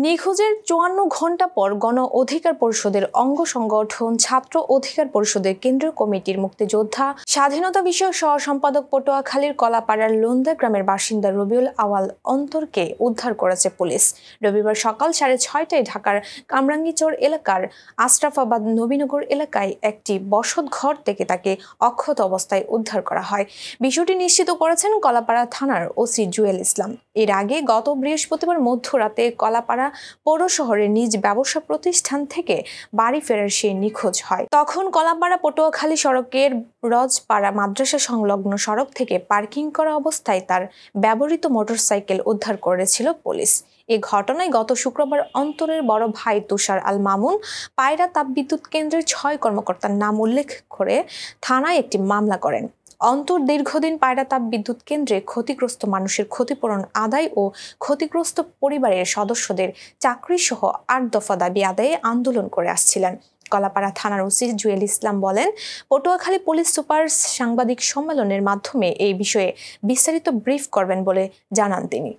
নিখোঁজের ৫৪ ঘণ্টা পর গণ অধিকার পরিষদের অঙ্গ সংগঠন ছাত্র অধিকার পরিষদের কেন্দ্রীয় কমিটির মুক্তিযোদ্ধা স্বাধীনতা বিষয়ক সহ সম্পাদক পটুয়াখালীর কলাপাড়ার লোন্দা গ্রামের বাসিন্দা রবিউল আওয়াল অন্তরকে উদ্ধার করেছে পুলিশ। রবিবার সকাল ৬:৩০টায় ঢাকার কামরাঙ্গীরচর এলাকার আশরাফাবাদ নবীনগর এলাকায় একটি বসতঘর থেকে তাকে অক্ষত অবস্থায় উদ্ধার করা হয়। বিষয়টি নিশ্চিত করেছেন কলাপাড়া থানার ওসি জুয়েল ইসলাম। এর আগে গত বৃহস্পতিবার মধ্যরাতে কলাপাড়া পৌর শহরের নিজ ব্যবসা প্রতিষ্ঠান থেকে বাড়ি ফেরার সে নিখোঁজ হয়। তখন কলাপাড়া পটুয়াখালী সড়কের রজপাড়া মাদ্রাসা সংলগ্ন সড়ক থেকে পার্কিং করা অবস্থায় তার ব্যবহৃত মোটরসাইকেল উদ্ধার করেছিল পুলিশ। এ ঘটনায় গত শুক্রবার অন্তরের বড় ভাই তুষার আল মামুন পায়রা তাপবিদ্যুৎ কেন্দ্রের ৬ কর্মকর্তার নাম উল্লেখ করে থানায় একটি মামলা করেন। অন্তর দীর্ঘদিন পায়রা তাপ বিদ্যুৎ কেন্দ্রে ক্ষতিগ্রস্ত মানুষের ক্ষতিপূরণ আদায় ও ক্ষতিগ্রস্ত পরিবারের সদস্যদের চাকরি সহ ৮ দফা দাবি আদায়ে আন্দোলন করে আসছিলেন। কলাপাড়া থানার ওসি জুয়েল ইসলাম বলেন, পটুয়াখালী পুলিশ সুপার সাংবাদিক সম্মেলনের মাধ্যমে এই বিষয়ে বিস্তারিত ব্রিফ করবেন বলে জানান তিনি।